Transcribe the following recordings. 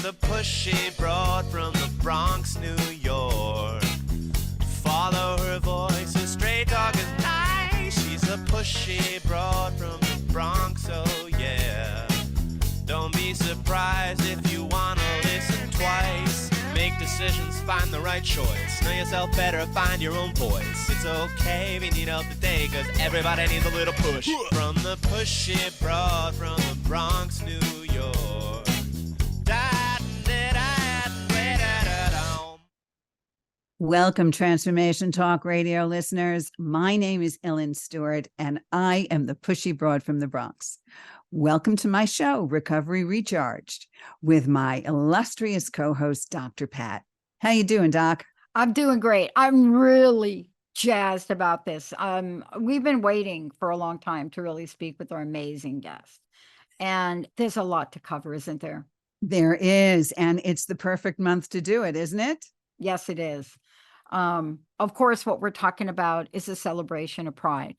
a pushy broad from the Bronx, New York. Follow her voice, a straight dog is nice. She's a pushy broad from the Bronx, oh yeah. Don't be surprised if you wanna listen twice. Make decisions, find the right choice. Know yourself better, find your own voice. It's okay if you need help today, cause everybody needs a little push. From the pushy broad from the Bronx, New York. Welcome, Transformation Talk Radio listeners. My name is Ellen Stewart, and I am the pushy broad from the Bronx. Welcome to my show, Recovery Recharged, with my illustrious co-host, Dr. Pat. How you doing, Doc? I'm doing great. I'm really jazzed about this. We've been waiting for a long time to really speak with our amazing guest. And there's a lot to cover, isn't there? There is, and it's the perfect month to do it, isn't it? Yes, it is. Of course, what we're talking about is a celebration of Pride.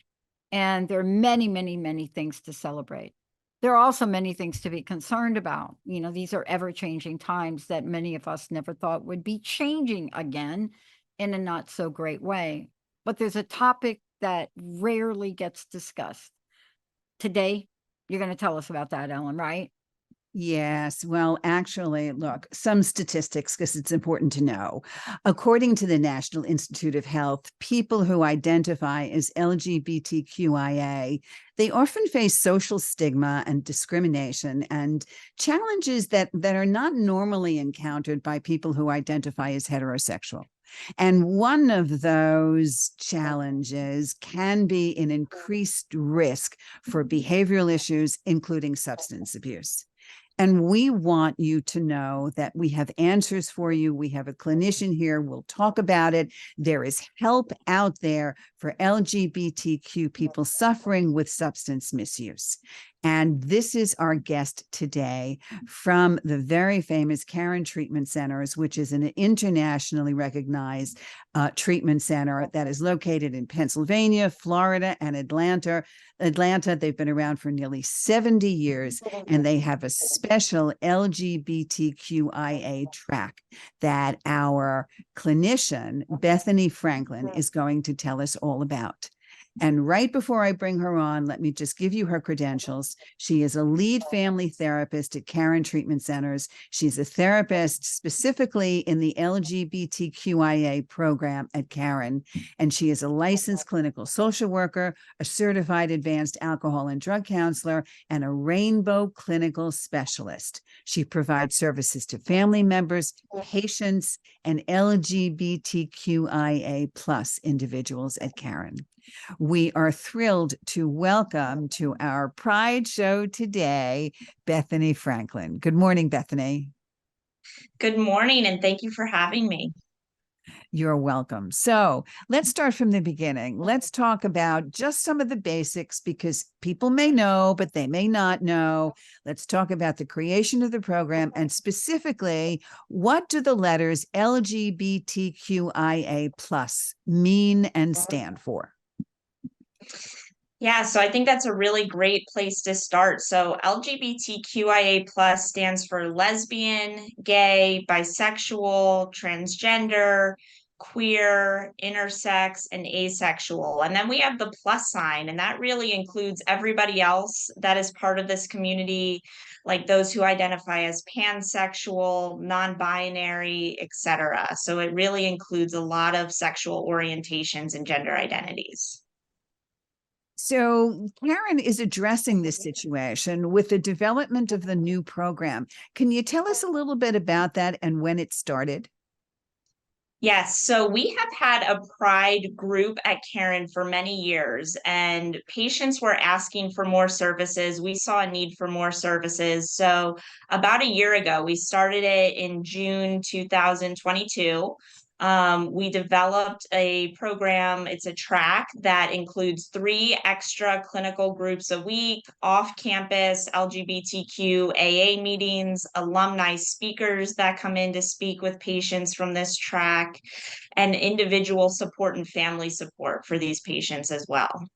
And there are many, many, many things to celebrate. There are also many things to be concerned about. You know, these are ever-changing times that many of us never thought would be changing again in a not so great way. But there's a topic that rarely gets discussed. Today, you're going to tell us about that, Ellen, right? Yes. Well, actually, look, some statistics, because it's important to know. According to the National Institute of Health, people who identify as LGBTQIA, they often face social stigma and discrimination and challenges that are not normally encountered by people who identify as heterosexual. And one of those challenges can be an increased risk for behavioral issues, including substance abuse. And we want you to know that we have answers for you. We have a clinician here. We'll talk about it. There is help out there for LGBTQ people suffering with substance misuse. And this is our guest today from the very famous Caron Treatment Centers, which is an internationally recognized treatment center that is located in Pennsylvania, Florida, and Atlanta. They've been around for nearly 70 years, and they have a special LGBTQIA track that our clinician, Bethany Franklin, is going to tell us all about. And right before I bring her on, let me just give you her credentials. She is a lead family therapist at Caron Treatment Centers. She's a therapist specifically in the LGBTQIA program at Caron. And she is a licensed clinical social worker, a certified advanced alcohol and drug counselor, and a rainbow clinical specialist. She provides services to family members, patients, and LGBTQIA plus individuals at Caron. We are thrilled to welcome to our Pride show today, Bethany Franklin. Good morning, Bethany. Good morning, and thank you for having me. You're welcome. So let's start from the beginning. Let's talk about just some of the basics because people may know, but they may not know. Let's talk about the creation of the program and specifically, what do the letters LGBTQIA plus mean and stand for? Yeah, so I think that's a really great place to start. So LGBTQIA plus stands for lesbian, gay, bisexual, transgender, queer, intersex, and asexual. And then we have the plus sign, and that really includes everybody else that is part of this community, like those who identify as pansexual, non-binary, etc. So it really includes a lot of sexual orientations and gender identities. So Caron is addressing this situation with the development of the new program. Can you tell us a little bit about that and when it started? Yes, so we have had a Pride group at Caron for many years, and patients were asking for more services. We saw a need for more services. So about a year ago, we started it in June 2022. We developed a program. It's a track that includes 3 extra clinical groups a week, off-campus LGBTQIA meetings, alumni speakers that come in to speak with patients from this track, and individual support and family support for these patients as well.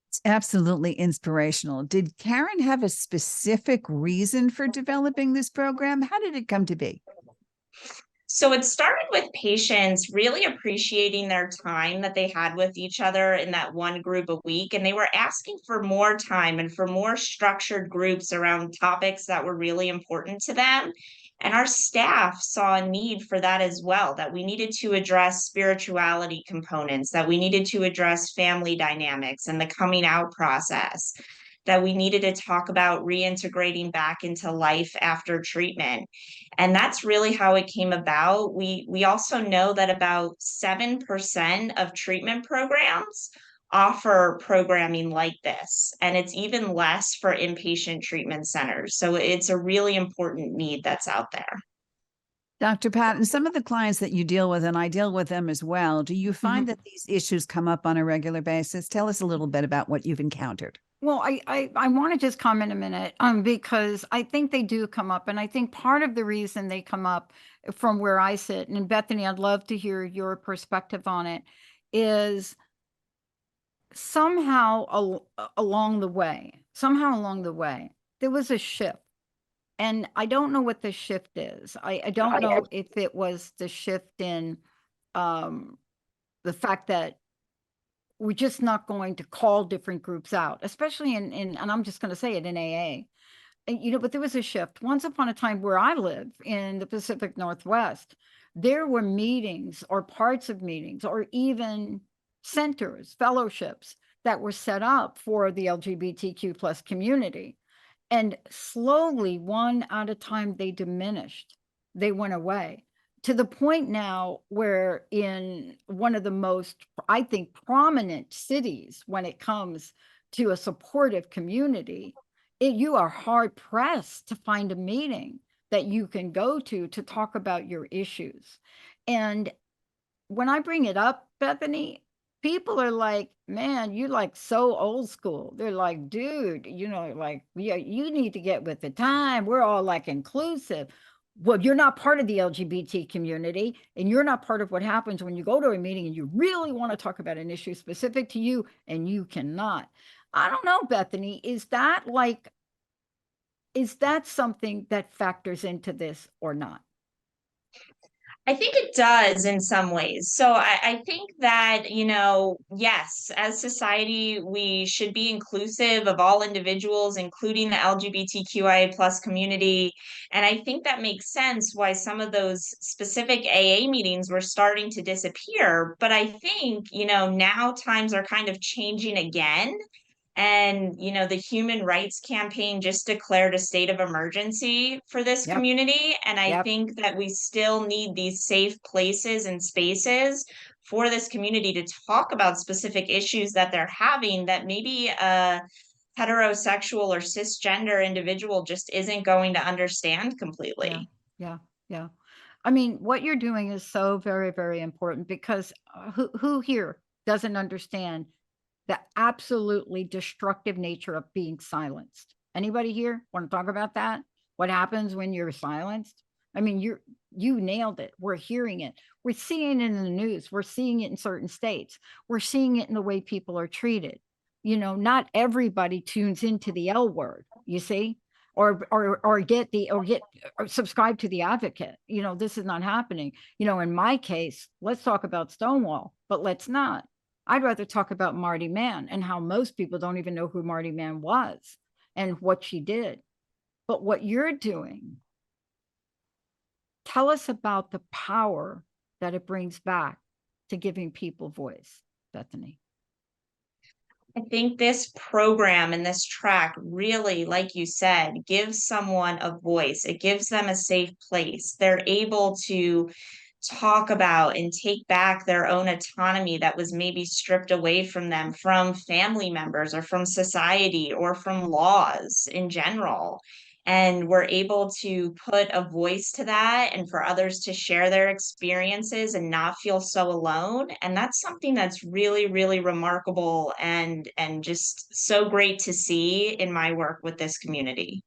It's absolutely inspirational. Did Karen have a specific reason for developing this program? How did it come to be? So it started with patients really appreciating their time that they had with each other in that one group a week. And they were asking for more time and for more structured groups around topics that were really important to them. And our staff saw a need for that as well, that we needed to address spirituality components, that we needed to address family dynamics and the coming out process, that we needed to talk about reintegrating back into life after treatment. And that's really how it came about. We also know that about 7% of treatment programs offer programming like this, and it's even less for inpatient treatment centers. So it's a really important need that's out there. Dr. Patton, some of the clients that you deal with, and I deal with them as well, do you find that these issues come up on a regular basis? Tell us a little bit about what you've encountered. Well, I want to just comment a minute, because I think they do come up, and I think part of the reason they come up from where I sit, and Bethany, I'd love to hear your perspective on it, is somehow along the way, there was a shift. And I don't know what the shift is. I don't know if it was the shift in the fact that we're just not going to call different groups out, especially in and I'm just going to say it in AA. And, but there was a shift. Once upon a time where I live in the Pacific Northwest, there were meetings or parts of meetings or even centers, fellowships that were set up for the LGBTQ plus community. And slowly, one at a time, they diminished. They went away to the point now where in one of the most, I think, prominent cities when it comes to a supportive community, you are hard pressed to find a meeting that you can go to talk about your issues. And when I bring it up, Bethany, people are like, man, you like so old school. They're like, dude, like, yeah, you need to get with the time. We're all like inclusive. Well, you're not part of the LGBT community, and you're not part of what happens when you go to a meeting and you really want to talk about an issue specific to you and you cannot. I don't know, Bethany, is that something that factors into this or not? I think it does in some ways. So I think that, yes, as society, we should be inclusive of all individuals, including the LGBTQIA plus community. And I think that makes sense why some of those specific AA meetings were starting to disappear. But I think, now times are kind of changing again. And, the Human Rights Campaign just declared a state of emergency for this Yep. community. And I Yep. think that we still need these safe places and spaces for this community to talk about specific issues that they're having that maybe a heterosexual or cisgender individual just isn't going to understand completely. Yeah. I mean, what you're doing is so very, very important because who here doesn't understand the absolutely destructive nature of being silenced? Anybody here want to talk about that? What happens when you're silenced? I mean, you nailed it. We're hearing it. We're seeing it in the news. We're seeing it in certain states. We're seeing it in the way people are treated. Not everybody tunes into the L word, you see, or subscribe to the advocate. This is not happening. In my case, let's talk about Stonewall, but let's not. I'd rather talk about Marty Mann and how most people don't even know who Marty Mann was and what she did. But what you're doing, tell us about the power that it brings back to giving people voice, Bethany. I think this program and this track really, like you said, gives someone a voice. It gives them a safe place. They're able to talk about and take back their own autonomy that was maybe stripped away from them from family members or from society or from laws in general. And we're able to put a voice to that and for others to share their experiences and not feel so alone. And that's something that's really, really remarkable and just so great to see in my work with this community.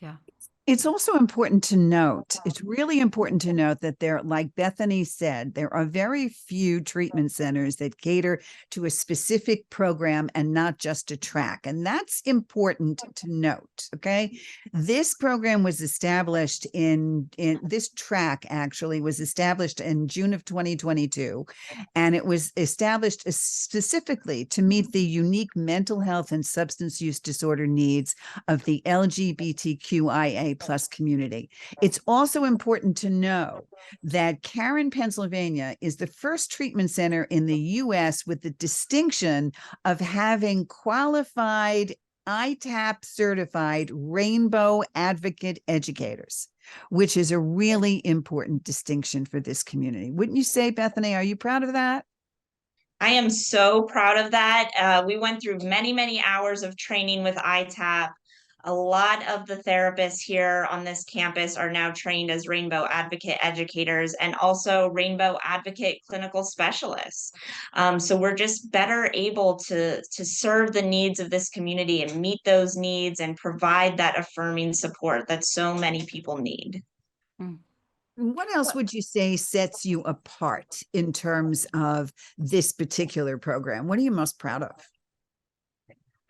Yeah. It's also important to note, it's really important to note that there, like Bethany said, there are very few treatment centers that cater to a specific program and not just a track. And that's important to note. Okay. This program was established in this track actually was established in June of 2022. And it was established specifically to meet the unique mental health and substance use disorder needs of the LGBTQIA plus community. It's also important to know that Caron, Pennsylvania is the first treatment center in the US with the distinction of having qualified ITAP certified rainbow advocate educators, which is a really important distinction for this community. Wouldn't you say, Bethany? Are you proud of that? I am so proud of that. We went through many, many hours of training with ITAP. A lot of the therapists here on this campus are now trained as Rainbow Advocate educators and also Rainbow Advocate clinical specialists. So we're just better able to serve the needs of this community and meet those needs and provide that affirming support that so many people need. What else would you say sets you apart in terms of this particular program? What are you most proud of?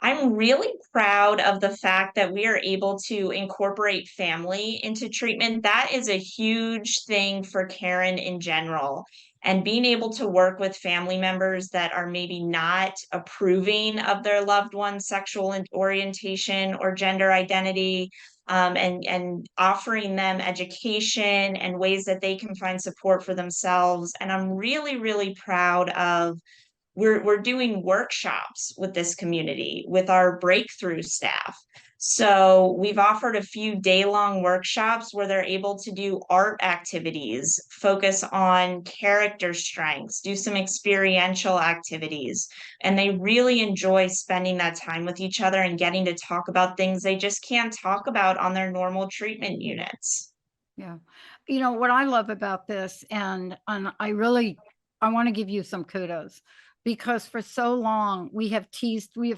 I'm really proud of the fact that we are able to incorporate family into treatment. That is a huge thing for Caron in general. And being able to work with family members that are maybe not approving of their loved one's sexual orientation or gender identity, and offering them education and ways that they can find support for themselves. And I'm really, really proud of we're doing workshops with this community with our breakthrough staff. So we've offered a few day-long workshops where they're able to do art activities, focus on character strengths, do some experiential activities, and they really enjoy spending that time with each other and getting to talk about things they just can't talk about on their normal treatment units. Yeah. You know, what I love about this, and I want to give you some kudos, because for so long we have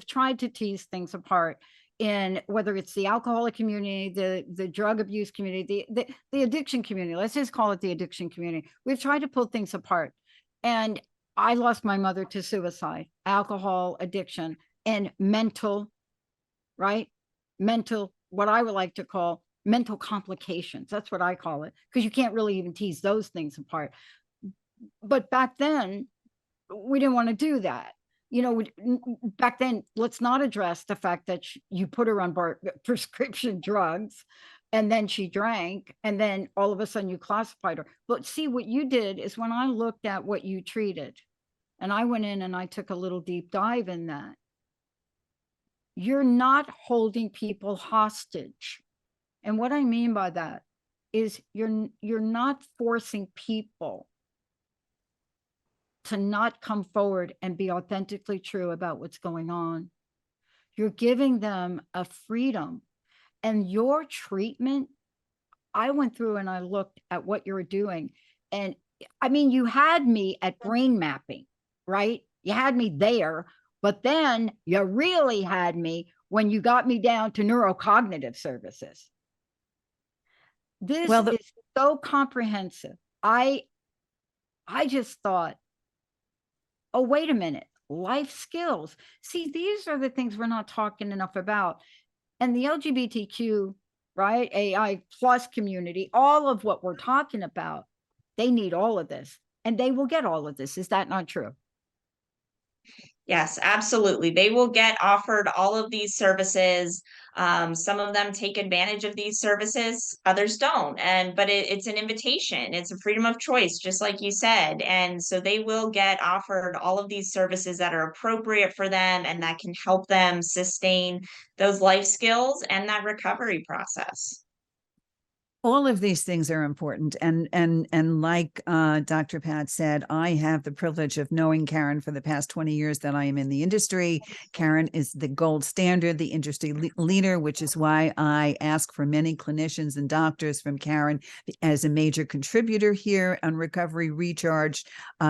tried to tease things apart, in whether it's the alcoholic community, the drug abuse community, the addiction community. Let's just call it the addiction community. We've tried to pull things apart. And I lost my mother to suicide, alcohol addiction, and mental, right? Mental, what I would like to call mental complications. That's what I call it, because you can't really even tease those things apart. But back then, we didn't want to do that. You know, back then, let's not address the fact that you put her on prescription drugs, and then she drank, and then all of a sudden you classified her. But see, what you did is, when I looked at what you treated, and I went in and I took a little deep dive in that, you're not holding people hostage. And what I mean by that is you're not forcing people to not come forward and be authentically true about what's going on. You're giving them a freedom. And your treatment, I went through and I looked at what you were doing. And I mean, you had me at brain mapping, right? You had me there, but then you really had me when you got me down to neurocognitive services. This is so comprehensive. I just thought, oh, wait a minute, life skills. See, these are the things we're not talking enough about. And the LGBTQ, right, AI plus community, all of what we're talking about, they need all of this, and they will get all of this. Is that not true? Yes, absolutely. They will get offered all of these services. Some of them take advantage of these services, others don't. But it's an invitation. It's a freedom of choice, just like you said. And so they will get offered all of these services that are appropriate for them and that can help them sustain those life skills and that recovery process. All of these things are important. And like Dr. Pat said, I have the privilege of knowing Karen for the past 20 years that I am in the industry. Karen is the gold standard, the industry leader, which is why I ask for many clinicians and doctors from Karen as a major contributor here on Recovery Recharged,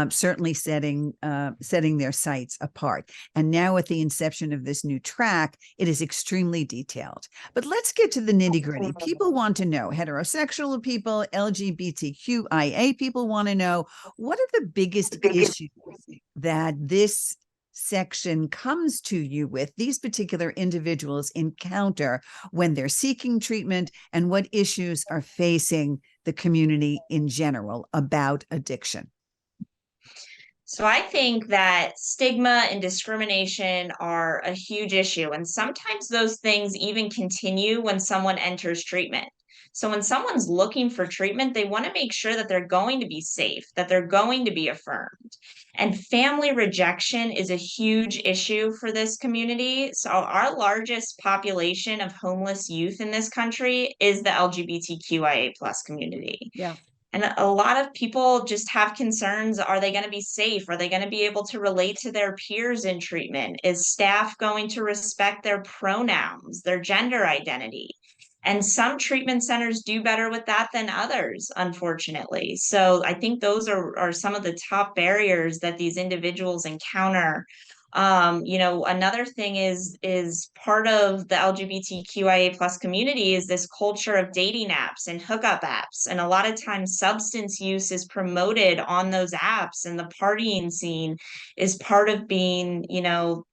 certainly setting their sights apart. And now with the inception of this new track, it is extremely detailed. But let's get to the nitty-gritty. People want to know, heterosexual people, LGBTQIA people want to know, what are the biggest issues that this section comes to you with, these particular individuals encounter when they're seeking treatment, and what issues are facing the community in general about addiction? So I think that stigma and discrimination are a huge issue, and sometimes those things even continue when someone enters treatment. So when someone's looking for treatment, they want to make sure that they're going to be safe, that they're going to be affirmed. And family rejection is a huge issue for this community. So our largest population of homeless youth in this country is the LGBTQIA plus community. Yeah. And a lot of people just have concerns. Are they going to be safe? Are they going to be able to relate to their peers in treatment? Is staff going to respect their pronouns, their gender identity? And some treatment centers do better with that than others, unfortunately. So I think those are some of the top barriers that these individuals encounter. Another thing is part of the LGBTQIA plus community is this culture of dating apps and hookup apps. And a lot of times substance use is promoted on those apps, and the partying scene is part of being,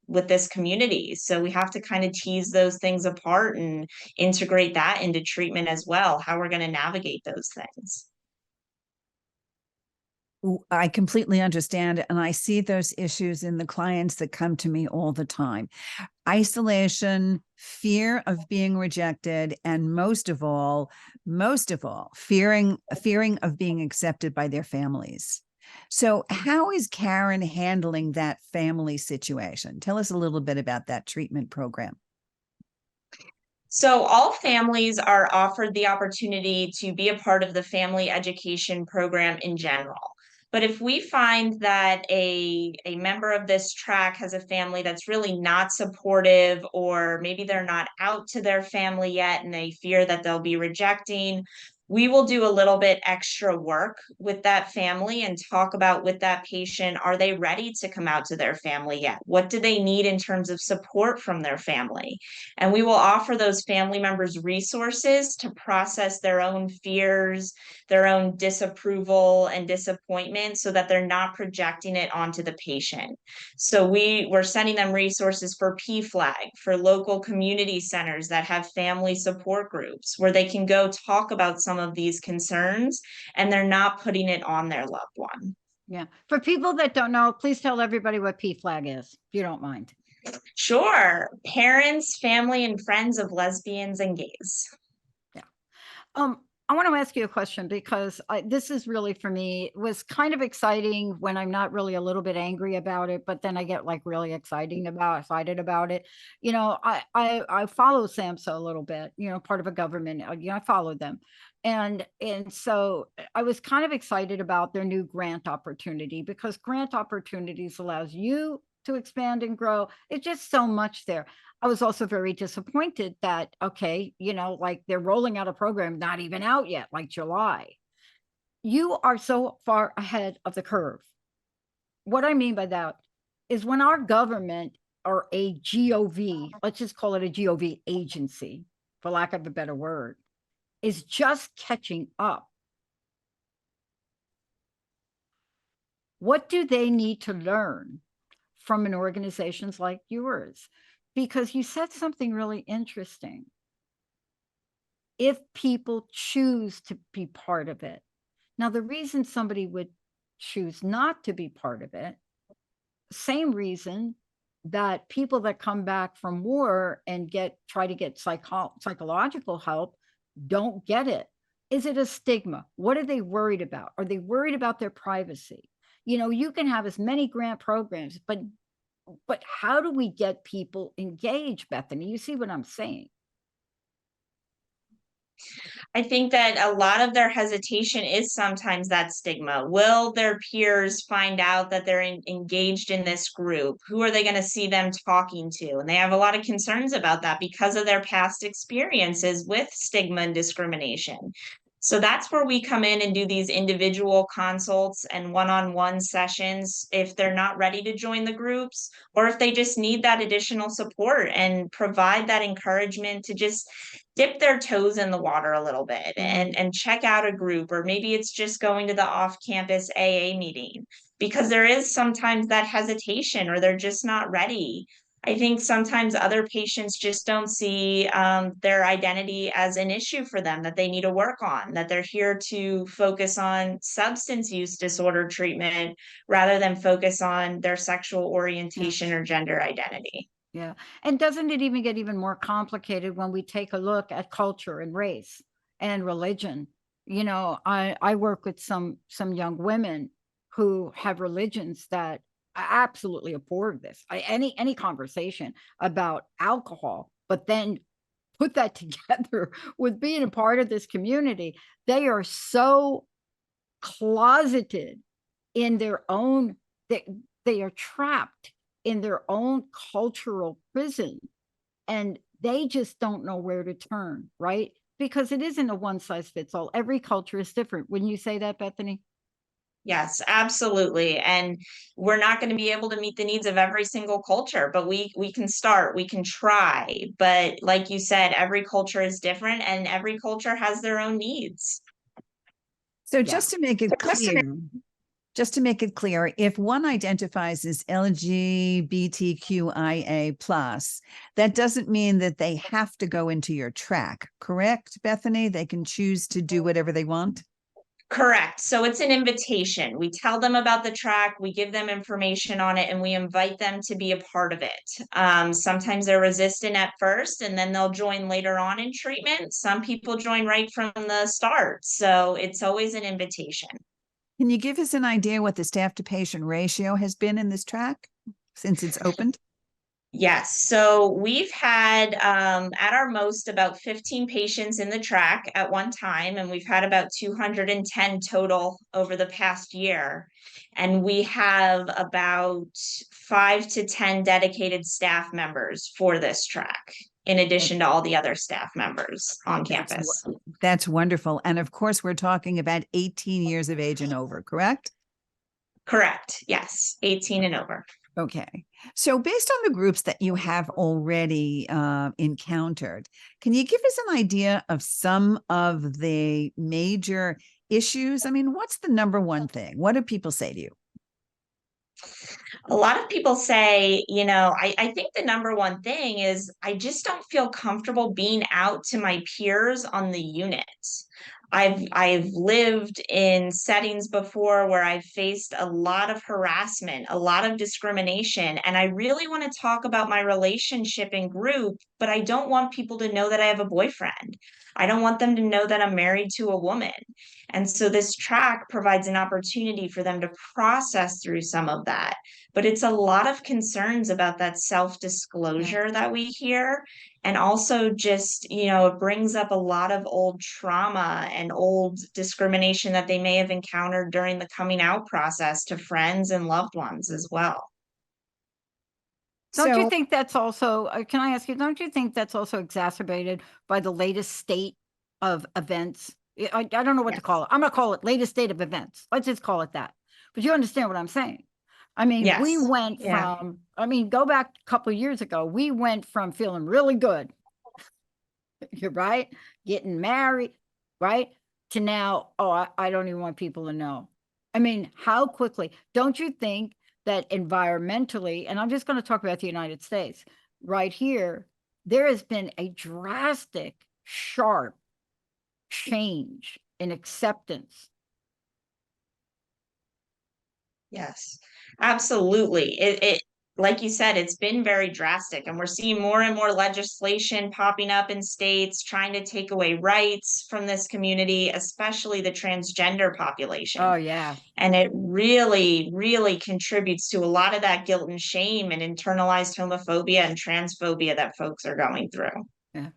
with this community. So we have to kind of tease those things apart and integrate that into treatment as well, how we're going to navigate those things. I completely understand. And I see those issues in the clients that come to me all the time. Isolation, fear of being rejected, and most of all, fearing of being accepted by their families. So how is Karen handling that family situation? Tell us a little bit about that treatment program. So all families are offered the opportunity to be a part of the family education program in general. But if we find that a member of this track has a family that's really not supportive, or maybe they're not out to their family yet and they fear that they'll be rejecting, we will do a little bit extra work with that family and talk about with that patient, are they ready to come out to their family yet? What do they need in terms of support from their family? And we will offer those family members resources to process their own fears, their own disapproval and disappointment, so that they're not projecting it onto the patient. So we're sending them resources for PFLAG, for local community centers that have family support groups where they can go talk about some of these concerns and they're not putting it on their loved one. Yeah. For people that don't know, please tell everybody what PFLAG is, if you don't mind. Sure. Parents, family, and friends of lesbians and gays. Yeah. I want to ask you a question, because this is really, for me, it was kind of exciting when I'm not really a little bit angry about it, but then I get like really excited about it. I follow SAMHSA a little bit, part of a government, I followed them. And so I was kind of excited about their new grant opportunity, because grant opportunities allows you to expand and grow. It's just so much there. I was also very disappointed that, like they're rolling out a program not even out yet, like July. You are so far ahead of the curve. What I mean by that is, when our government, or a GOV, let's just call it a GOV agency, for lack of a better word, is just catching up, what do they need to learn from an organizations like yours? Because you said something really interesting. If people choose to be part of it. Now, the reason somebody would choose not to be part of it, same reason that people that come back from war and try to get psychological help don't get it. Is it a stigma? What are they worried about? Are they worried about their privacy? You can have as many grant programs, but how do we get people engaged, Bethany? You see what I'm saying? I think that a lot of their hesitation is sometimes that stigma. Will their peers find out that they're engaged in this group? Who are they going to see them talking to? And they have a lot of concerns about that because of their past experiences with stigma and discrimination. So that's where we come in and do these individual consults and one-on-one sessions if they're not ready to join the groups, or if they just need that additional support, and provide that encouragement to just dip their toes in the water a little bit and check out a group, or maybe it's just going to the off-campus AA meeting, because there is sometimes that hesitation, or they're just not ready. I think sometimes other patients just don't see their identity as an issue for them that they need to work on, that they're here to focus on substance use disorder treatment rather than focus on their sexual orientation or gender identity. Yeah. And doesn't it even get even more complicated when we take a look at culture and race and religion? You know, I work with some young women who have religions that I absolutely abhor this. Any conversation about alcohol, but then put that together with being a part of this community. They are so closeted in their own, they are trapped in their own cultural prison, and they just don't know where to turn, right? Because it isn't a one size fits all. Every culture is different. Wouldn't you say that, Bethany? Yes, absolutely. And we're not going to be able to meet the needs of every single culture, but we can start, we can try. But like you said, every culture is different and every culture has their own needs. So just to make it clear, if one identifies as LGBTQIA plus, that doesn't mean that they have to go into your track, correct, Bethany? They can choose to do whatever they want? Correct. So it's an invitation. We tell them about the track, we give them information on it, and we invite them to be a part of it. Sometimes they're resistant at first, and then they'll join later on in treatment. Some people join right from the start. So it's always an invitation. Can you give us an idea what the staff to patient ratio has been in this track since it's opened? Yes, so we've had at our most about 15 patients in the track at one time, and we've had about 210 total over the past year. And we have about 5 to 10 dedicated staff members for this track, in addition to all the other staff members on campus. That's wonderful. And of course, we're talking about 18 years of age and over, correct? Correct. Yes, 18 and over. Okay. So based on the groups that you have already encountered, can you give us an idea of some of the major issues? I mean, what's the number one thing? What do people say to you? A lot of people say, I think the number one thing is I just don't feel comfortable being out to my peers on the unit. I've lived in settings before where I've faced a lot of harassment, a lot of discrimination, and I really want to talk about my relationship in group, but I don't want people to know that I have a boyfriend. I don't want them to know that I'm married to a woman. And so this track provides an opportunity for them to process through some of that. But it's a lot of concerns about that self-disclosure that we hear. And also just, it brings up a lot of old trauma and old discrimination that they may have encountered during the coming out process to friends and loved ones as well. Don't you think that's also, can I ask you, don't you think that's also exacerbated by the latest state of events? I don't know what to call it. I'm going to call it latest state of events. Let's just call it that. But you understand what I'm saying? I mean, we went from, go back a couple of years ago, we went from feeling really good, you're right, getting married, right, to now, I don't even want people to know. I mean, how quickly, don't you think that environmentally, and I'm just going to talk about the United States, right here, there has been a drastic, sharp change in acceptance. Yes, absolutely. It like you said, it's been very drastic, and we're seeing more and more legislation popping up in states trying to take away rights from this community, especially the transgender population. Oh, yeah. And it really, really contributes to a lot of that guilt and shame and internalized homophobia and transphobia that folks are going through. Yeah.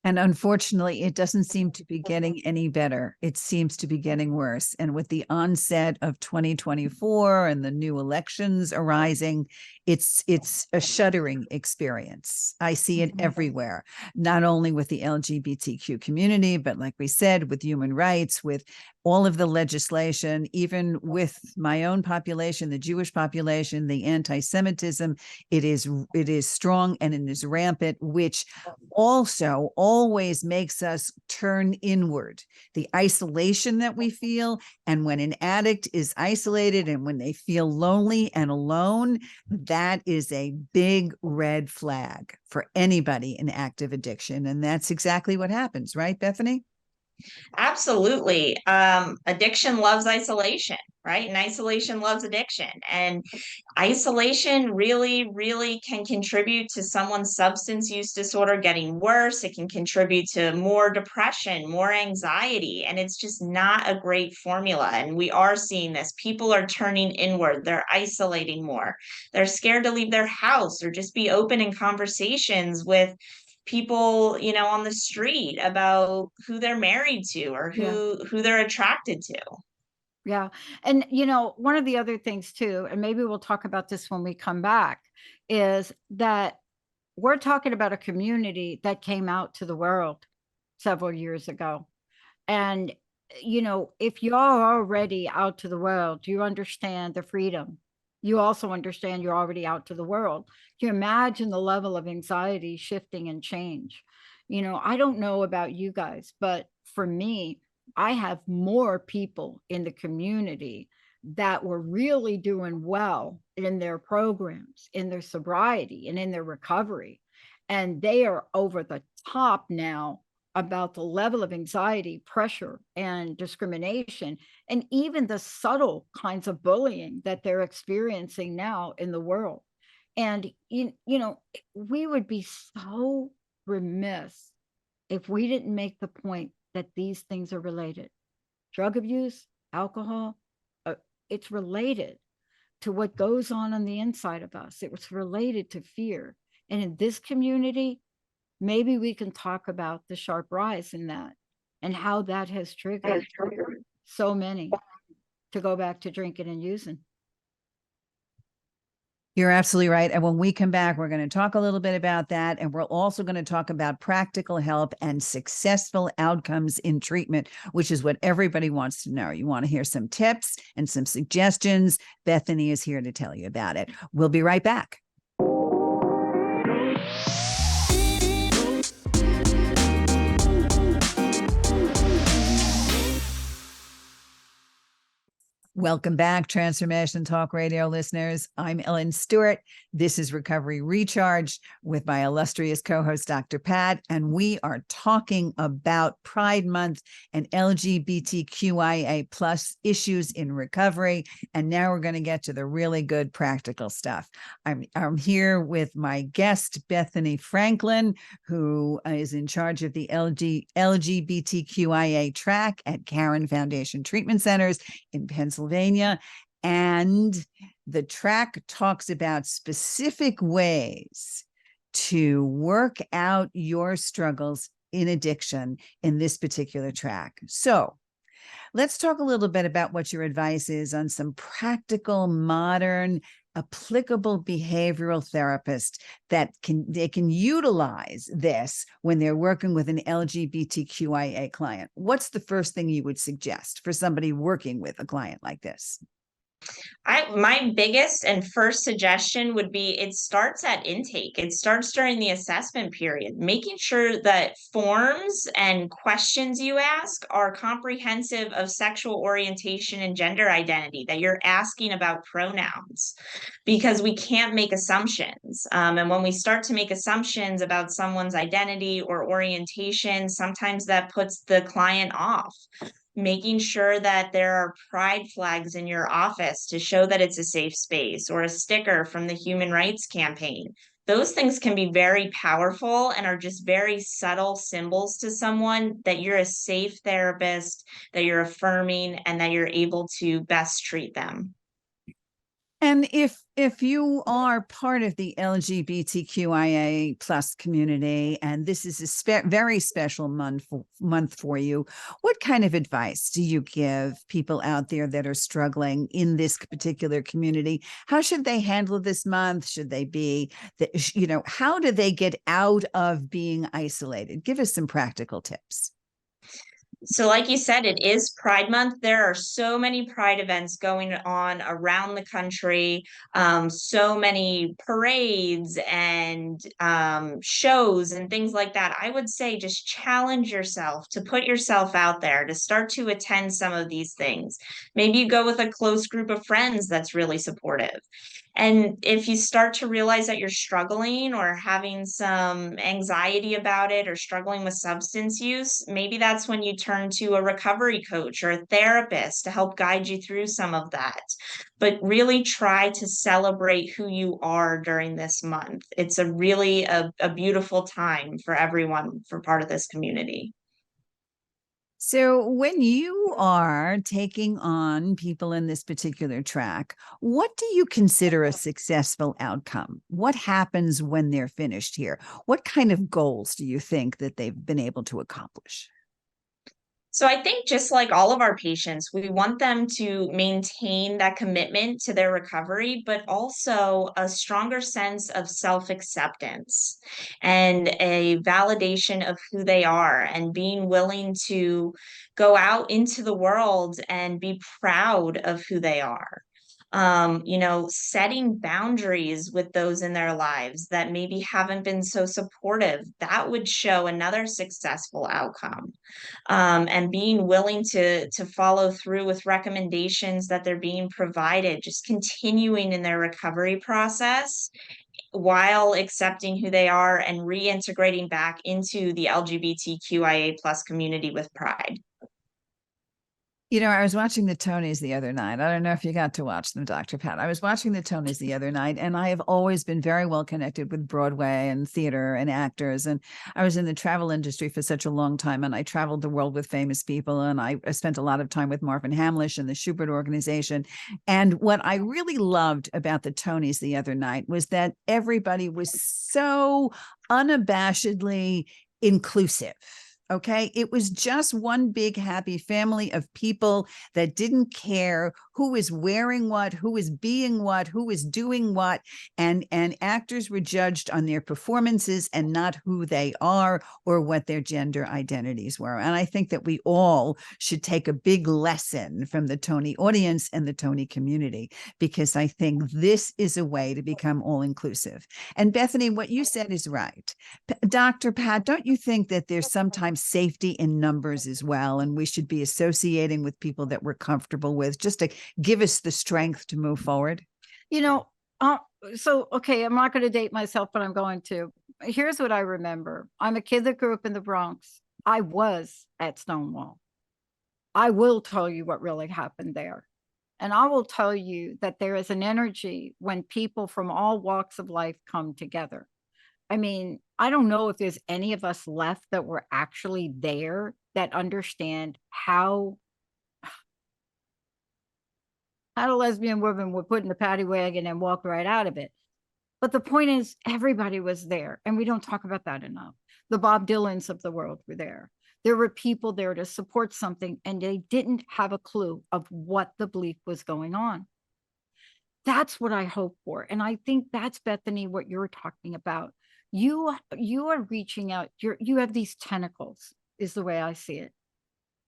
And unfortunately, it doesn't seem to be getting any better. It seems to be getting worse. And with the onset of 2024 and the new elections arising, it's a shuddering experience. I see it everywhere, not only with the LGBTQ community, but like we said, with human rights, with all of the legislation, even with my own population, the Jewish population, the anti-Semitism, it is strong and it is rampant, which also always makes us turn inward. The isolation that we feel, and when an addict is isolated and when they feel lonely and alone, that is a big red flag for anybody in active addiction. And that's exactly what happens, right, Bethany? Absolutely. Addiction loves isolation, right? And isolation loves addiction. And isolation really, really can contribute to someone's substance use disorder getting worse. It can contribute to more depression, more anxiety, and it's just not a great formula. And we are seeing this. People are turning inward, they're isolating more, they're scared to leave their house or just be open in conversations with people, on the street about who they're married to or who they're attracted to. Yeah. And, one of the other things too, and maybe we'll talk about this when we come back, is that we're talking about a community that came out to the world several years ago. And, if you're already out to the world, you understand the freedom. You also understand you're already out to the world. You imagine the level of anxiety shifting and change. I don't know about you guys, but for me, I have more people in the community that were really doing well in their programs, in their sobriety, and in their recovery. And they are over the top now about the level of anxiety, pressure, and discrimination, and even the subtle kinds of bullying that they're experiencing now in the world. And, we would be so remiss if we didn't make the point that these things are related. Drug abuse, alcohol, it's related to what goes on the inside of us. It was related to fear. And in this community, maybe we can talk about the sharp rise in that and how that has triggered so many to go back to drinking and using. You're absolutely right. And when we come back, we're going to talk a little bit about that. And we're also going to talk about practical help and successful outcomes in treatment, which is what everybody wants to know. You want to hear some tips and some suggestions. Bethany is here to tell you about it. We'll be right back. Welcome back, Transformation Talk Radio listeners. I'm Ellen Stewart. This is Recovery Recharged with my illustrious co-host, Dr. Pat, and we are talking about Pride Month and LGBTQIA plus issues in recovery. And now we're going to get to the really good practical stuff. I'm here with my guest, Bethany Franklin, who is in charge of the LGBTQIA track at Caron Foundation Treatment Centers in Pennsylvania. And the track talks about specific ways to work out your struggles in addiction in this particular track. So let's talk a little bit about what your advice is on some practical, modern, applicable behavioral therapists that can utilize this when they're working with an LGBTQIA client. What's the first thing you would suggest for somebody working with a client like this? My biggest and first suggestion would be it starts at intake. It starts during the assessment period, making sure that forms and questions you ask are comprehensive of sexual orientation and gender identity, that you're asking about pronouns, because we can't make assumptions. And when we start to make assumptions about someone's identity or orientation, sometimes that puts the client off. Making sure that there are pride flags in your office to show that it's a safe space, or a sticker from the Human Rights Campaign. Those things can be very powerful and are just very subtle symbols to someone that you're a safe therapist, that you're affirming, and that you're able to best treat them. And if you are part of the LGBTQIA plus community, and this is a very special month for you, what kind of advice do you give people out there that are struggling in this particular community? How should they handle this month? Should they be, how do they get out of being isolated? Give us some practical tips. So, like you said, it is Pride Month. There are so many Pride events going on around the country, so many parades and shows and things like that. I would say just challenge yourself to put yourself out there, to start to attend some of these things. Maybe you go with a close group of friends that's really supportive. And if you start to realize that you're struggling or having some anxiety about it or struggling with substance use, maybe that's when you turn to a recovery coach or a therapist to help guide you through some of that. But really try to celebrate who you are during this month. It's a really a beautiful time for everyone for part of this community. So, when you are taking on people in this particular track, what do you consider a successful outcome? What happens when they're finished here? What kind of goals do you think that they've been able to accomplish? So I think just like all of our patients, we want them to maintain that commitment to their recovery, but also a stronger sense of self-acceptance and a validation of who they are and being willing to go out into the world and be proud of who they are. Setting boundaries with those in their lives that maybe haven't been so supportive, that would show another successful outcome, and being willing to follow through with recommendations that they're being provided, just continuing in their recovery process while accepting who they are and reintegrating back into the LGBTQIA plus community with pride. I was watching the Tonys the other night. I don't know if you got to watch them, Dr. Pat. I was watching the Tonys the other night, and I have always been very well connected with Broadway and theater and actors. And I was in the travel industry for such a long time, and I traveled the world with famous people. And I spent a lot of time with Marvin Hamlish and the Schubert Organization. And what I really loved about the Tonys the other night was that everybody was so unabashedly inclusive. Okay. It was just one big happy family of people that didn't care who was wearing what, who was being what, who was doing what. And actors were judged on their performances and not who they are or what their gender identities were. And I think that we all should take a big lesson from the Tony audience and the Tony community, because I think this is a way to become all inclusive. And Bethany, what you said is right. Dr. Pat, don't you think that there's sometimes safety in numbers as well, and we should be associating with people that we're comfortable with, just to give us the strength to move forward? Okay, I'm not going to date myself, but I'm going to. Here's what I remember. I'm a kid that grew up in the Bronx. I was at Stonewall. I will tell you what really happened there. And I will tell you that there is an energy when people from all walks of life come together. I mean, I don't know if there's any of us left that were actually there that understand how a lesbian woman would put in the paddy wagon and walk right out of it. But the point is, everybody was there, and we don't talk about that enough. The Bob Dylans of the world were there. There were people there to support something, and they didn't have a clue of what the belief was going on. That's what I hope for. And I think that's, Bethany, what you're talking about. You are reaching out. You have these tentacles, is the way I see it.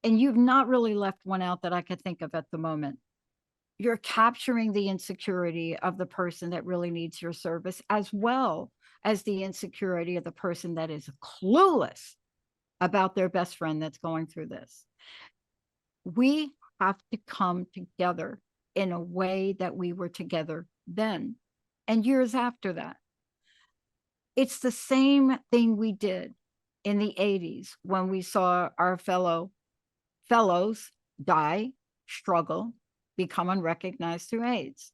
And you've not really left one out that I could think of at the moment. You're capturing the insecurity of the person that really needs your service, as well as the insecurity of the person that is clueless about their best friend that's going through this. We have to come together in a way that we were together then and years after that. It's the same thing we did in the 80s when we saw our fellows die, struggle, become unrecognized through AIDS.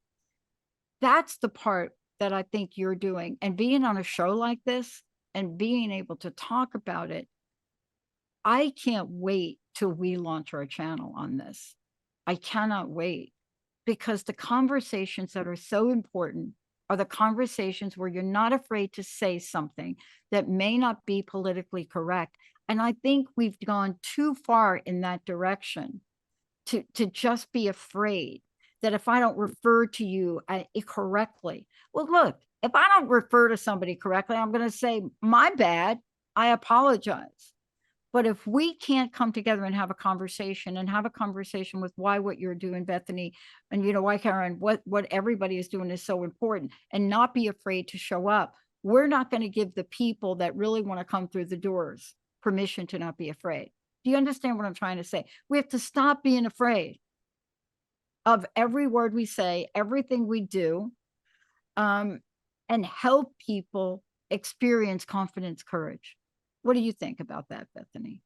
That's the part that I think you're doing. And being on a show like this and being able to talk about it, I can't wait till we launch our channel on this. I cannot wait. because the conversations that are so important are the conversations where you're not afraid to say something that may not be politically correct. And I think we've gone too far in that direction to just be afraid that if I don't refer to you correctly, well, look, if I don't refer to somebody correctly, I'm going to say, my bad, I apologize. But if we can't come together and have a conversation with why what you're doing, Bethany, and why Karen, what everybody is doing is so important, and not be afraid to show up, we're not going to give the people that really want to come through the doors permission to not be afraid. Do you understand what I'm trying to say? We have to stop being afraid of every word we say, everything we do, and help people experience confidence, courage. What do you think about that, Bethany?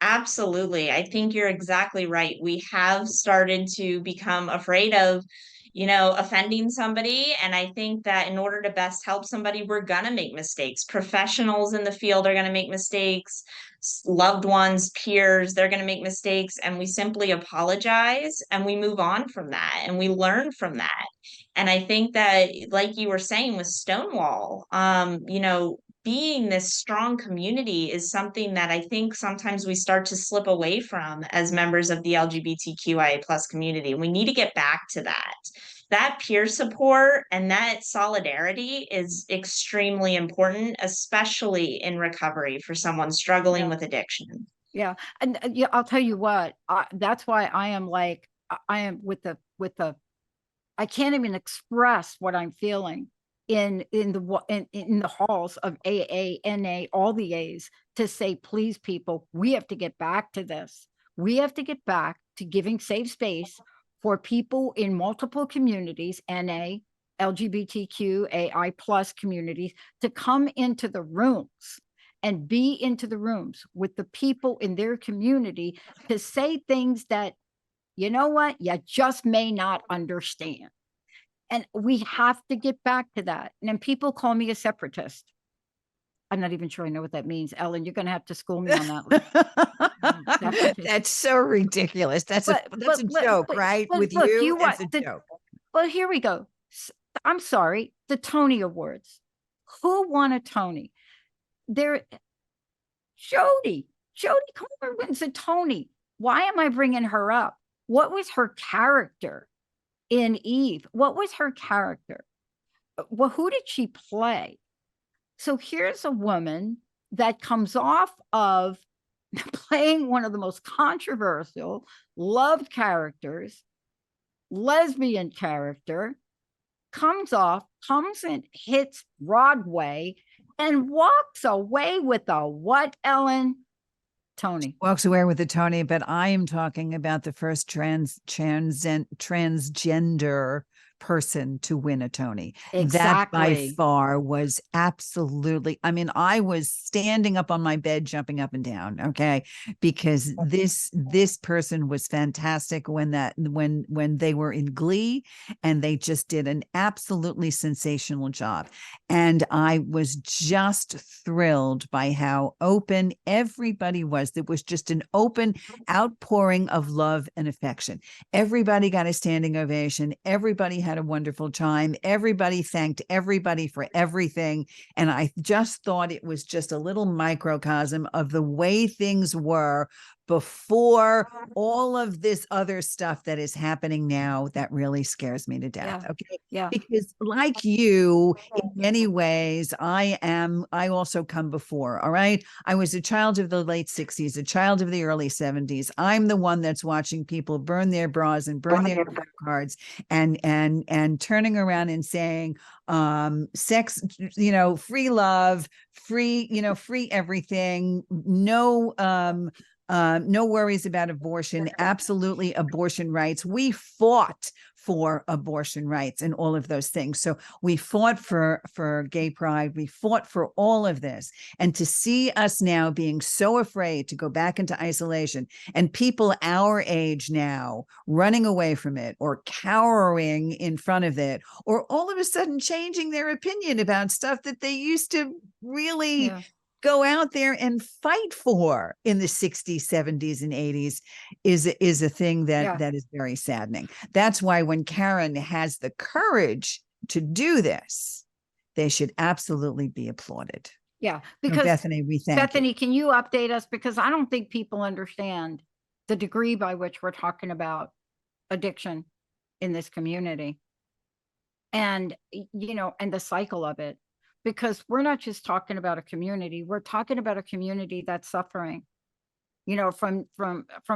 Absolutely. I think you're exactly right. We have started to become afraid of, offending somebody. And I think that in order to best help somebody, we're going to make mistakes. Professionals in the field are going to make mistakes. Loved ones, peers, they're going to make mistakes. And we simply apologize and we move on from that and we learn from that. And I think that, like you were saying with Stonewall, being this strong community is something that I think sometimes we start to slip away from as members of the LGBTQIA plus community. We need to get back to that. That peer support and that solidarity is extremely important, especially in recovery for someone struggling with addiction. Yeah. And I'll tell you what, that's why I am I can't even express what I'm feeling in the halls of AA, NA, all the A's, to say, please, people, we have to get back to this. We have to get back to giving safe space for people in multiple communities, NA, LGBTQAI plus communities, to come into the rooms and be into the rooms with the people in their community to say things that, you know what, you just may not understand. And we have to get back to that. And then people call me a separatist. I'm not even sure I know what that means. Ellen, you're going to have to school me on that. That's so ridiculous. That's a joke, right? With you, that's a joke. Well, here we go. I'm sorry. The Tony Awards. Who won a Tony? Jodie Comer wins a Tony. Why am I bringing her up? What was her character in Eve? What was her character? Well, who did she play? So here's a woman that comes off of playing one of the most controversial, loved characters, lesbian character, comes and hits Broadway and walks away with a what, Ellen? Tony. Walks away with a Tony, but I am talking about the first transgender person to win a Tony. Exactly. That by far was absolutely, I mean, I was standing up on my bed, jumping up and down, okay, because this person was fantastic when they were in Glee, and they just did an absolutely sensational job. And I was just thrilled by how open everybody was. There was just an open outpouring of love and affection. Everybody got a standing ovation. Everybody had a wonderful time. Everybody thanked everybody for everything. And I just thought it was just a little microcosm of the way things were before all of this other stuff that is happening now that really scares me to death. Yeah. Okay. Yeah. Because like you, in many ways, I also come before. All right. I was a child of the late 60s, a child of the early 70s. I'm the one that's watching people burn their bras and burn their credit cards and turning around and saying, sex, free love, free everything, no worries about abortion, absolutely abortion rights. We fought for abortion rights and all of those things. So we fought for gay pride. We fought for all of this. And to see us now being so afraid to go back into isolation, and people our age now running away from it or cowering in front of it, or all of a sudden changing their opinion about stuff that they used to really go out there and fight for in the 60s, 70s, and 80s is a thing that is very saddening. That's why when Karen has the courage to do this, they should absolutely be applauded. Yeah, So because Bethany, we thank you. Bethany, can you update us? Because I don't think people understand the degree by which we're talking about addiction in this community. And, you know, and the cycle of it, because we're not just talking about a community, we're talking about a community that's suffering, you know, from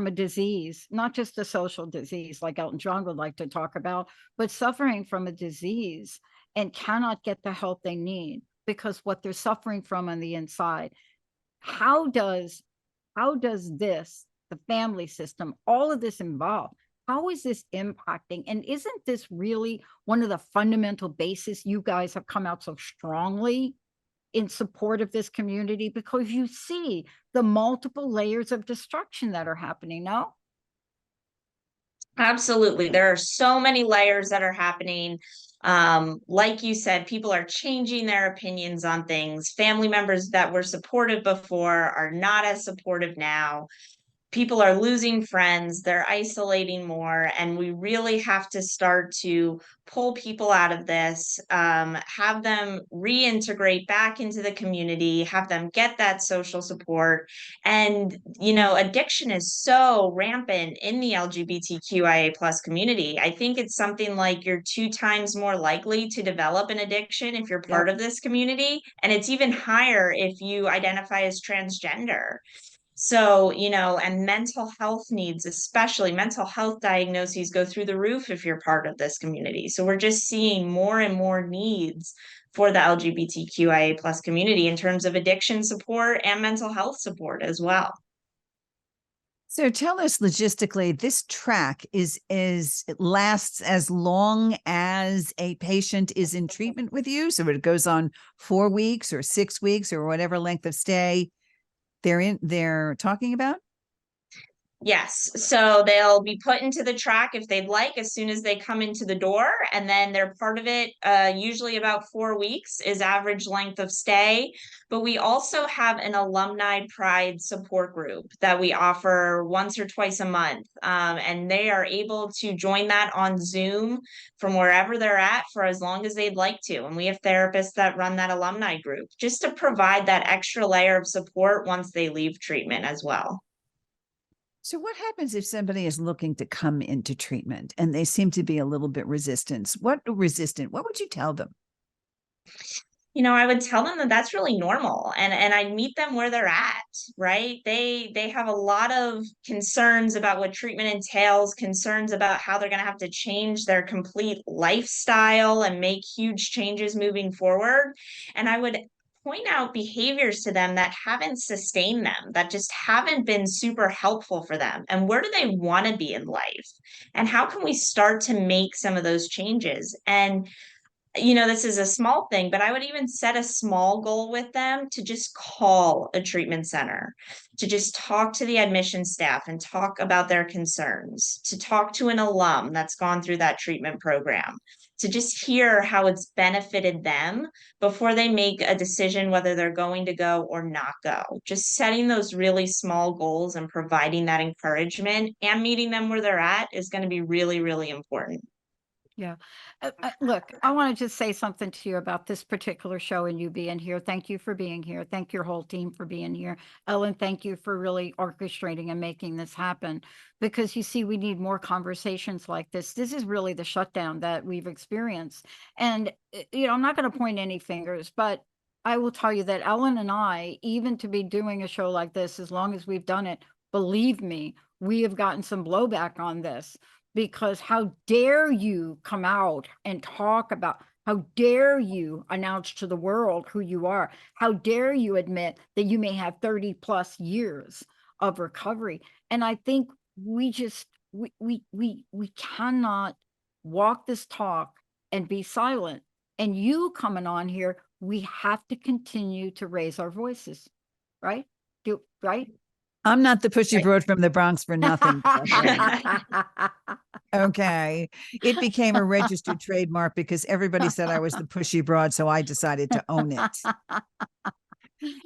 a disease, not just a social disease like Elton John would like to talk about, but suffering from a disease and cannot get the help they need because what they're suffering from on the inside. How does this, the family system, all of this involved? How is this impacting? And isn't this really one of the fundamental bases you guys have come out so strongly in support of this community? Because you see the multiple layers of destruction that are happening, no? Absolutely. There are so many layers that are happening. Like you said, people are changing their opinions on things. Family members that were supportive before are not as supportive now. People are losing friends, they're isolating more, and we really have to start to pull people out of this, have them reintegrate back into the community, have them get that social support. And, you know, addiction is so rampant in the LGBTQIA plus community. I think it's something like you're 2 times more likely to develop an addiction if you're part of this community. And it's even higher if you identify as transgender. So, you know, and mental health needs, especially mental health diagnoses, go through the roof if you're part of this community. So we're just seeing more and more needs for the LGBTQIA plus community in terms of addiction support and mental health support as well. So tell us logistically, this track it lasts as long as a patient is in treatment with you. So it goes on 4 weeks or 6 weeks or whatever length of stay they're talking about? Yes. So they'll be put into the track if they'd like as soon as they come into the door. And then they're part of it. Usually about 4 weeks is average length of stay. But we also have an alumni pride support group that we offer once or twice a month. And they are able to join that on Zoom from wherever they're at for as long as they'd like to. And we have therapists that run that alumni group just to provide that extra layer of support once they leave treatment as well. So what happens if somebody is looking to come into treatment and they seem to be a little bit resistant? What would you tell them? You know, I would tell them that that's really normal, and I meet them where they're at, right? They have a lot of concerns about what treatment entails, concerns about how they're going to have to change their complete lifestyle and make huge changes moving forward. And I would point out behaviors to them that haven't sustained them, that just haven't been super helpful for them. And where do they want to be in life? And how can we start to make some of those changes? And you know, this is a small thing, but I would even set a small goal with them to just call a treatment center, to just talk to the admission staff and talk about their concerns, to talk to an alum that's gone through that treatment program, to just hear how it's benefited them before they make a decision whether they're going to go or not go. Just setting those really small goals and providing that encouragement and meeting them where they're at is going to be really, really important. Yeah. Look, I want to just say something to you about this particular show and you being here. Thank you for being here. Thank your whole team for being here. Ellen, thank you for really orchestrating and making this happen, because you see, we need more conversations like this. This is really the shutdown that we've experienced. And, you know, I'm not going to point any fingers, but I will tell you that Ellen and I, even to be doing a show like this, as long as we've done it, believe me, we have gotten some blowback on this. Because how dare you come out and talk about, how dare you announce to the world who you are? How dare you admit that you may have 30 plus years of recovery? And I think we just, we cannot walk this talk and be silent. And you coming on here, we have to continue to raise our voices, right? Right? I'm not the pushy broad from the Bronx for nothing. Okay. It became a registered trademark because everybody said I was the pushy broad, so I decided to own it.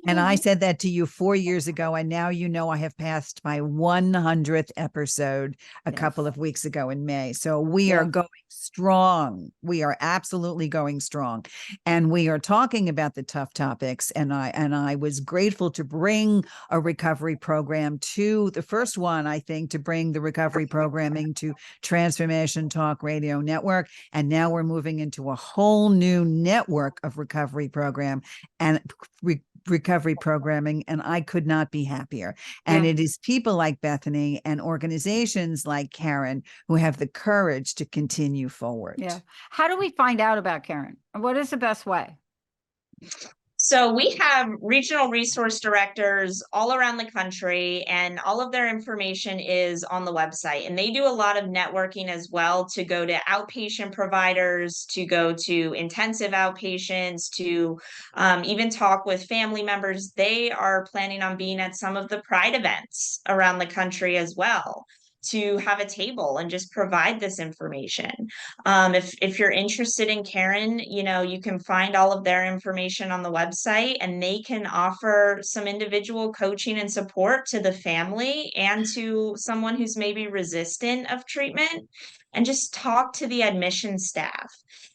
And I said that to you 4 years ago, and now you know I have passed my 100th episode a couple of weeks ago in May. So we are going strong. We are absolutely going strong. And we are talking about the tough topics. And I was grateful to bring a recovery program to the first one, I think, to bring the recovery programming to Transformation Talk Radio Network. And now we're moving into a whole new network of recovery program and recovery programming, and I could not be happier. And it is people like Bethany and organizations like Karen who have the courage to continue forward. Yeah. How do we find out about Karen? What is the best way? So we have regional resource directors all around the country, and all of their information is on the website. And they do a lot of networking as well, to go to outpatient providers, to go to intensive outpatients, to even talk with family members. They are planning on being at some of the Pride events around the country as well, to have a table and just provide this information. If you're interested in Karen, you can find all of their information on the website, and they can offer some individual coaching and support to the family and to someone who's maybe resistant of treatment, and just talk to the admission staff.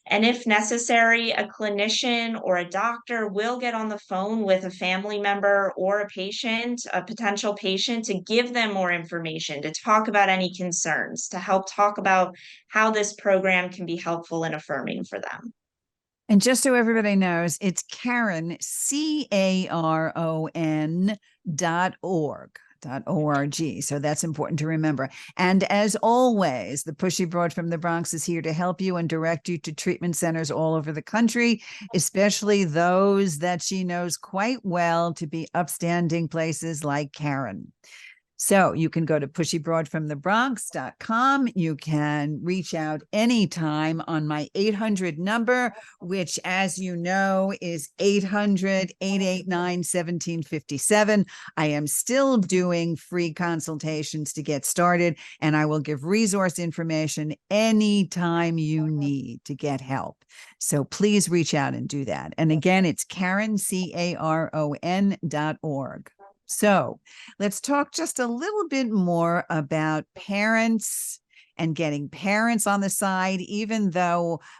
And if necessary, a clinician or a doctor will get on the phone with a family member or a patient, a potential patient, to give them more information, to talk about any concerns, to help talk about how this program can be helpful and affirming for them. And just so everybody knows, it's Karen, CARON.org. So that's important to remember. And as always, the Pushy Broad from the Bronx is here to help you and direct you to treatment centers all over the country, especially those that she knows quite well to be upstanding places like Karen. So you can go to pushybroadfromthebronx.com. You can reach out anytime on my 800 number, which, as you know, is 800-889-1757. I am still doing free consultations to get started, and I will give resource information anytime you need to get help. So please reach out and do that. And again, it's Karen, CARON.org. So let's talk just a little bit more about parents and getting parents on the side,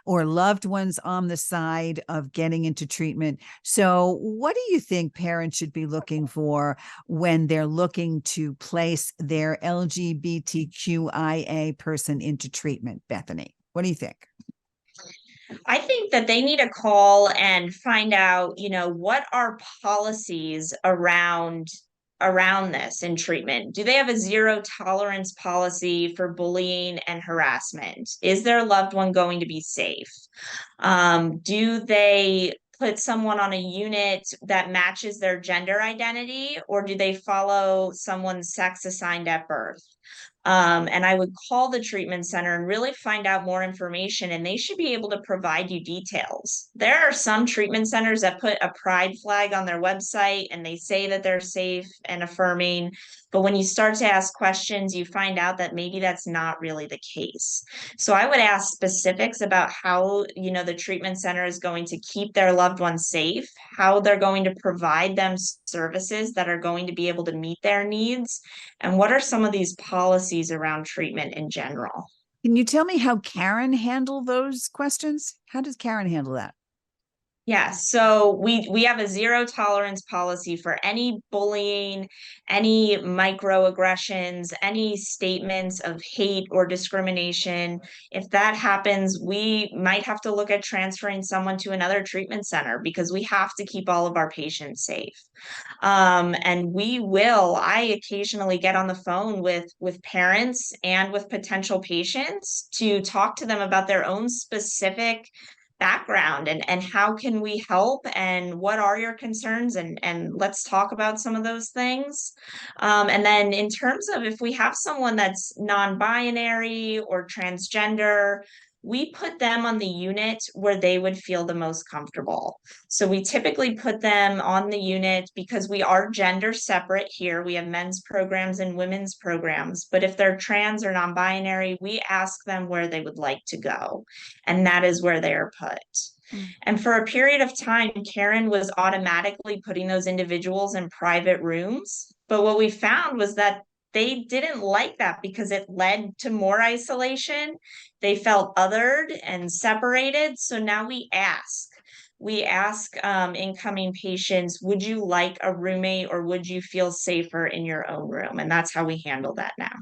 or loved ones on the side of getting into treatment. So what do you think parents should be looking for when they're looking to place their LGBTQIA person into treatment, Bethany? What do you think? I think that they need to call and find out, what are policies around this in treatment. Do they have a zero tolerance policy for bullying and harassment? Is their loved one going to be safe? Do they put someone on a unit that matches their gender identity, or do they follow someone's sex assigned at birth? And I would call the treatment center and really find out more information, and they should be able to provide you details. There are some treatment centers that put a pride flag on their website and they say that they're safe and affirming, but when you start to ask questions, you find out that maybe that's not really the case. So I would ask specifics about how, the treatment center is going to keep their loved ones safe, how they're going to provide them services that are going to be able to meet their needs, and what are some of these policies around treatment in general. Can you tell me how Karen handled those questions? How does Karen handle that? Yeah, so we have a zero tolerance policy for any bullying, any microaggressions, any statements of hate or discrimination. If that happens, we might have to look at transferring someone to another treatment center, because we have to keep all of our patients safe. And I occasionally get on the phone with parents and with potential patients to talk to them about their own specific background and how can we help, and what are your concerns, and let's talk about some of those things. And then in terms of if we have someone that's non-binary or transgender, we put them on the unit where they would feel the most comfortable. So we typically put them on the unit because we are gender separate here. We have men's programs and women's programs, but if they're trans or non-binary, we ask them where they would like to go, and that is where they are put. Mm. And for a period of time, Karen was automatically putting those individuals in private rooms. But what we found was that they didn't like that because it led to more isolation. They felt othered and separated. So now we ask incoming patients, would you like a roommate or would you feel safer in your own room? And that's how we handle that now.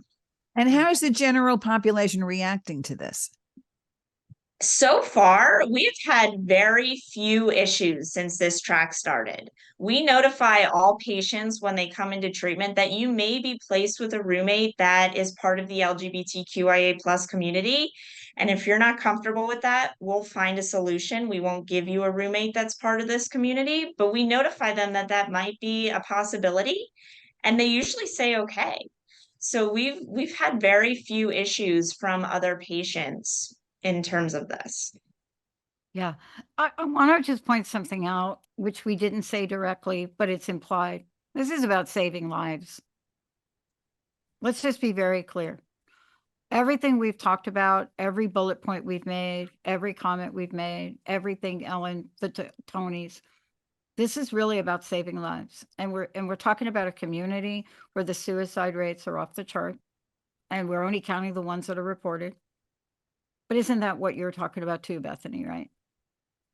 And how is the general population reacting to this? So far, we've had very few issues since this track started. We notify all patients when they come into treatment that you may be placed with a roommate that is part of the LGBTQIA plus community. And if you're not comfortable with that, we'll find a solution. We won't give you a roommate that's part of this community, but we notify them that that might be a possibility. And they usually say, okay. So we've had very few issues from other patients in terms of this. Yeah, I want to just point something out, which we didn't say directly, but it's implied. This is about saving lives. Let's just be very clear. Everything we've talked about, every bullet point we've made, every comment we've made, everything, Ellen, the Tonys, this is really about saving lives. And we're talking about a community where the suicide rates are off the chart, and we're only counting the ones that are reported. But isn't that what you're talking about too, Bethany, right?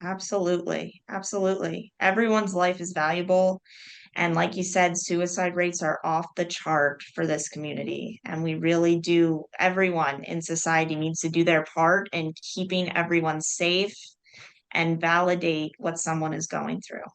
Absolutely. Absolutely. Everyone's life is valuable. And like you said, suicide rates are off the chart for this community. And we really do, everyone in society needs to do their part in keeping everyone safe and validate what someone is going through.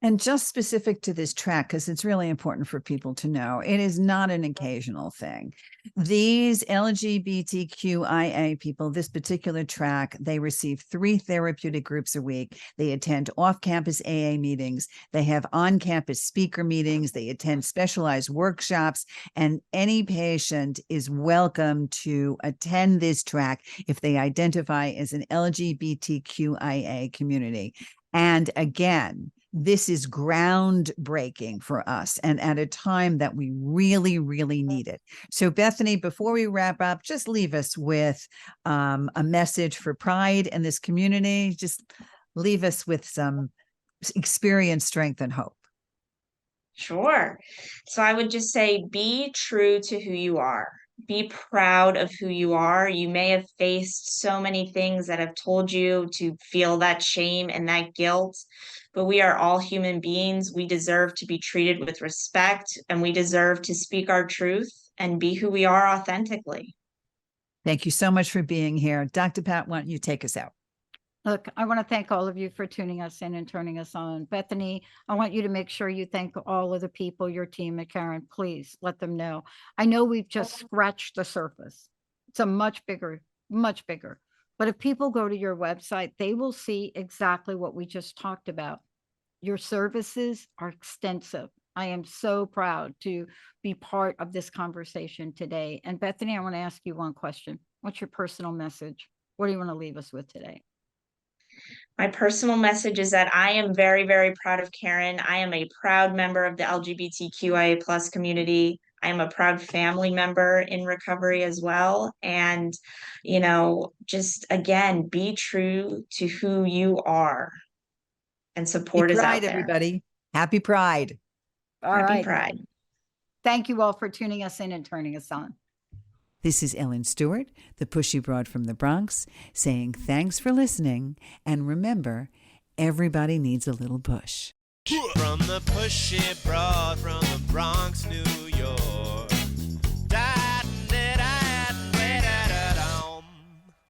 And just specific to this track, because it's really important for people to know, it is not an occasional thing. These LGBTQIA people, this particular track, they receive 3 therapeutic groups a week. They attend off-campus AA meetings. They have on-campus speaker meetings. They attend specialized workshops. And any patient is welcome to attend this track if they identify as an LGBTQIA community. And again, this is groundbreaking for us and at a time that we really, really need it. So Bethany, before we wrap up, just leave us with a message for pride in this community. Just leave us with some experience, strength, and hope. Sure. So I would just say, be true to who you are. Be proud of who you are. You may have faced so many things that have told you to feel that shame and that guilt, but we are all human beings. We deserve to be treated with respect, and we deserve to speak our truth and be who we are authentically. Thank you so much for being here. Dr. Pat, why don't you take us out? Look, I want to thank all of you for tuning us in and turning us on. Bethany, I want you to make sure you thank all of the people, your team at Karen. Please let them know. I know we've just scratched the surface. It's a much bigger. But if people go to your website, they will see exactly what we just talked about. Your services are extensive. I am so proud to be part of this conversation today. And Bethany, I want to ask you one question. What's your personal message? What do you want to leave us with today? My personal message is that I am very, very proud of Karen. I am a proud member of the LGBTQIA plus community. I am a proud family member in recovery as well. And, just again, be true to who you are, and support is out there. Everybody. Happy Pride. Happy Pride. Thank you all for tuning us in and turning us on. This is Ellen Stewart, the pushy broad from the Bronx, saying thanks for listening. And remember, everybody needs a little push. From the pushy broad from the Bronx, New